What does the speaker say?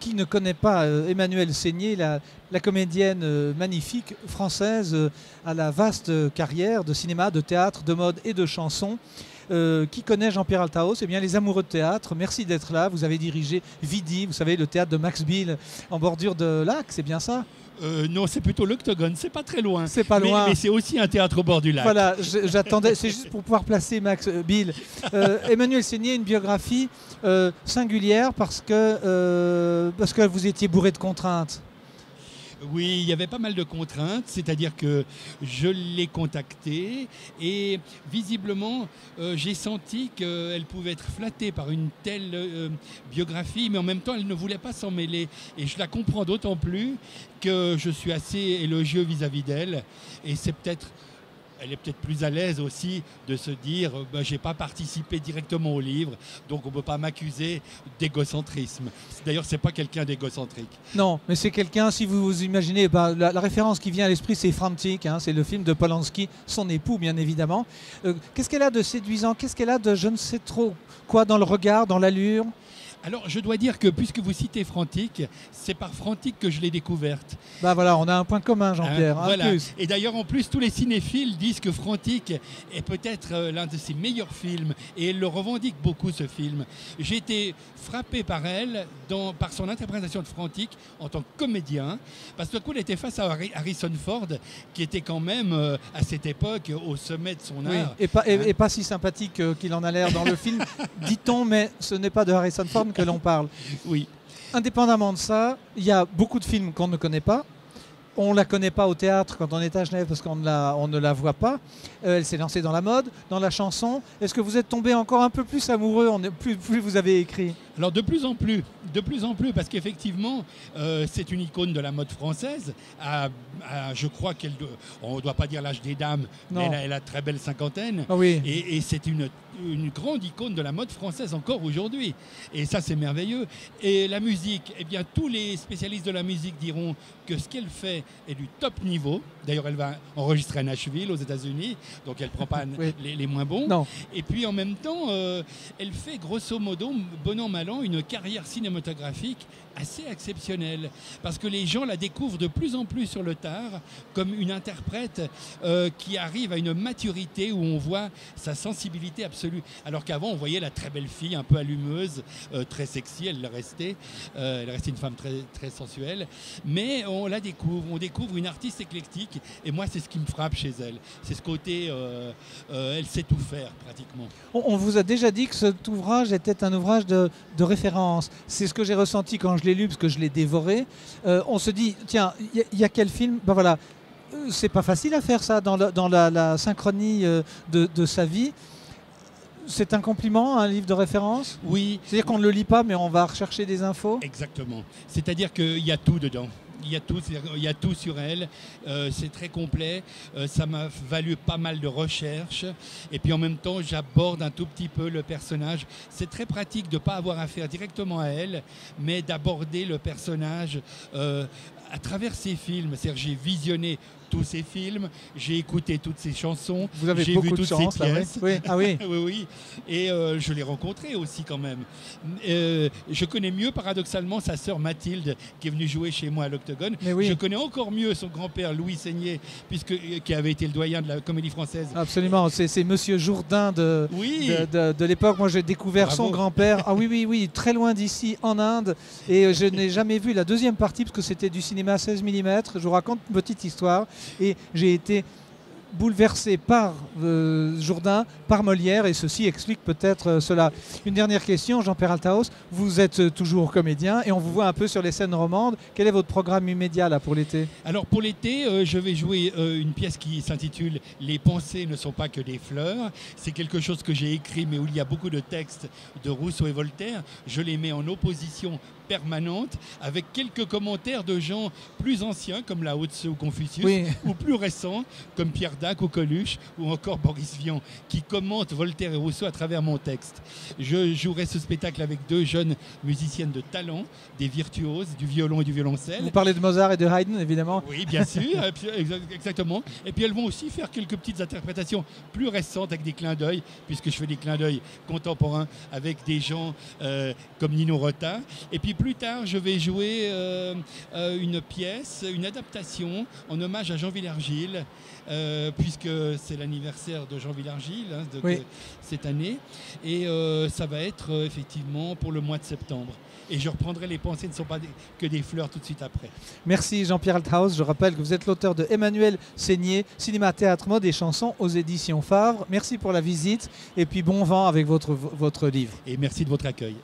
qui ne connaît pas Emmanuelle Seigner, la comédienne magnifique française à la vaste carrière de cinéma, de théâtre, de mode et de chanson. Qui connaît Jean-Pierre Altaos? Eh bien, les amoureux de théâtre, merci d'être là. Vous avez dirigé Vidi, vous savez, le théâtre de Max Bill en bordure de lac, c'est bien ça? Non, c'est plutôt l'Octogone, c'est pas très loin. C'est pas loin. Mais c'est aussi un théâtre au bord du lac. Voilà, j'attendais, c'est juste pour pouvoir placer Max Bill. Emmanuelle Seigner, une biographie singulière parce que vous étiez bourré de contraintes. Oui, il y avait pas mal de contraintes, c'est-à-dire que je l'ai contactée et visiblement j'ai senti qu'elle pouvait être flattée par une telle biographie, mais en même temps elle ne voulait pas s'en mêler. Et je la comprends d'autant plus que je suis assez élogieux vis-à-vis d'elle et elle est peut-être plus à l'aise aussi de se dire j'ai pas participé directement au livre, donc on ne peut pas m'accuser d'égocentrisme. D'ailleurs, c'est pas quelqu'un d'égocentrique. Non, mais c'est quelqu'un, si vous vous imaginez, la référence qui vient à l'esprit, c'est Frantic, hein, c'est le film de Polanski, son époux, bien évidemment. Qu'est-ce qu'elle a de séduisant? Qu'est-ce qu'elle a de je ne sais trop quoi dans le regard, dans l'allure? Alors, je dois dire que puisque vous citez Frantic, c'est par Frantic que je l'ai découverte. Bah voilà, on a un point commun, Jean-Pierre. Voilà. Plus. Et d'ailleurs, en plus, tous les cinéphiles disent que Frantic est peut-être l'un de ses meilleurs films. Et elle le revendique beaucoup, ce film. J'ai été frappé par elle, par son interprétation de Frantic en tant que comédien. Parce que tout à coup, elle était face à Harrison Ford, qui était quand même, à cette époque, au sommet de son art. Oui, et pas si sympathique qu'il en a l'air dans le film, dit-on, mais ce n'est pas de Harrison Ford que l'on parle. Oui. Indépendamment de ça, il y a beaucoup de films qu'on ne connaît pas. On ne la connaît pas au théâtre quand on est à Genève parce qu'on ne la voit pas. Elle s'est lancée dans la mode, dans la chanson. Est-ce que vous êtes tombé encore un peu plus amoureux plus vous avez écrit? Alors de plus en plus, parce qu'effectivement, c'est une icône de la mode française. Je crois on ne doit pas dire l'âge des dames, mais elle a très belle cinquantaine. Ah oui. Et c'est une grande icône de la mode française encore aujourd'hui. Et ça, c'est merveilleux. Et la musique, eh bien, tous les spécialistes de la musique diront que ce qu'elle fait est du top niveau. D'ailleurs, elle va enregistrer à Nashville, aux États-Unis, donc elle ne prend pas les moins bons. Non. Et puis en même temps, elle fait grosso modo, bon an mal an, une carrière cinématographique assez exceptionnelle. Parce que les gens la découvrent de plus en plus sur le tard comme une interprète qui arrive à une maturité où on voit sa sensibilité absolue. Alors qu'avant, on voyait la très belle fille, un peu allumeuse, très sexy, elle restait une femme très, très sensuelle. Mais on la découvre, on découvre une artiste éclectique. Et moi, c'est ce qui me frappe chez elle. C'est ce côté, elle sait tout faire pratiquement. On vous a déjà dit que cet ouvrage était un ouvrage de référence. C'est ce que j'ai ressenti quand je l'ai lu, parce que je l'ai dévoré. On se dit, tiens, il y a quel film? Ben voilà, c'est pas facile à faire ça dans la synchronie de sa vie. C'est un compliment, un livre de référence? Oui. C'est-à-dire qu'on ne le lit pas, mais on va rechercher des infos? Exactement. C'est-à-dire qu'il y a tout dedans. Il y a tout sur elle, c'est très complet, ça m'a valu pas mal de recherches et puis en même temps j'aborde un tout petit peu le personnage. C'est très pratique de ne pas avoir affaire directement à elle, mais d'aborder le personnage à travers ses films. C'est-à-dire j'ai visionné tous ses films, j'ai écouté toutes ses chansons, vous avez j'ai beaucoup vu de toutes chance, ses pièces. Oui. Ah oui. Oui. Et je l'ai rencontré aussi quand même. Je connais mieux paradoxalement sa sœur Mathilde qui est venue jouer chez moi à l'Octogone. Oui. Je connais encore mieux son grand-père Louis Seigner qui avait été le doyen de la Comédie Française. Absolument, c'est Monsieur Jourdain de l'époque. Moi j'ai découvert son grand-père. Ah oui, très loin d'ici en Inde. Et je n'ai jamais vu la deuxième partie parce que c'était du cinéma 16 mm. Je vous raconte une petite histoire. Et j'ai été bouleversé par Jourdain, par Molière, et ceci explique peut-être cela. Une dernière question, Jean-Pierre Altaos, vous êtes toujours comédien et on vous voit un peu sur les scènes romandes. Quel est votre programme immédiat là pour l'été? Alors pour l'été, je vais jouer une pièce qui s'intitule « Les pensées ne sont pas que des fleurs ». C'est quelque chose que j'ai écrit mais où il y a beaucoup de textes de Rousseau et Voltaire. Je les mets en opposition permanente avec quelques commentaires de gens plus anciens comme Lao Tse ou Confucius ou plus récents comme Pierre Bardac ou Coluche, ou encore Boris Vian, qui commente Voltaire et Rousseau à travers mon texte. Je jouerai ce spectacle avec 2 jeunes musiciennes de talent, des virtuoses du violon et du violoncelle. Vous parlez de Mozart et de Haydn, évidemment. Oui, bien sûr, exactement. Et puis elles vont aussi faire quelques petites interprétations plus récentes avec des clins d'œil, puisque je fais des clins d'œil contemporains avec des gens comme Nino Rota. Et puis plus tard, je vais jouer une pièce, une adaptation en hommage à Jean Villargil, puisque c'est l'anniversaire de Jean Villargil cette année. Et ça va être effectivement pour le mois de septembre. Et je reprendrai Les pensées ne sont pas que des fleurs tout de suite après. Merci Jean-Pierre Althaus. Je rappelle que vous êtes l'auteur de Emmanuel Seigné, cinéma, théâtre, mode et chansons aux éditions Favre. Merci pour la visite et puis bon vent avec votre livre. Et merci de votre accueil.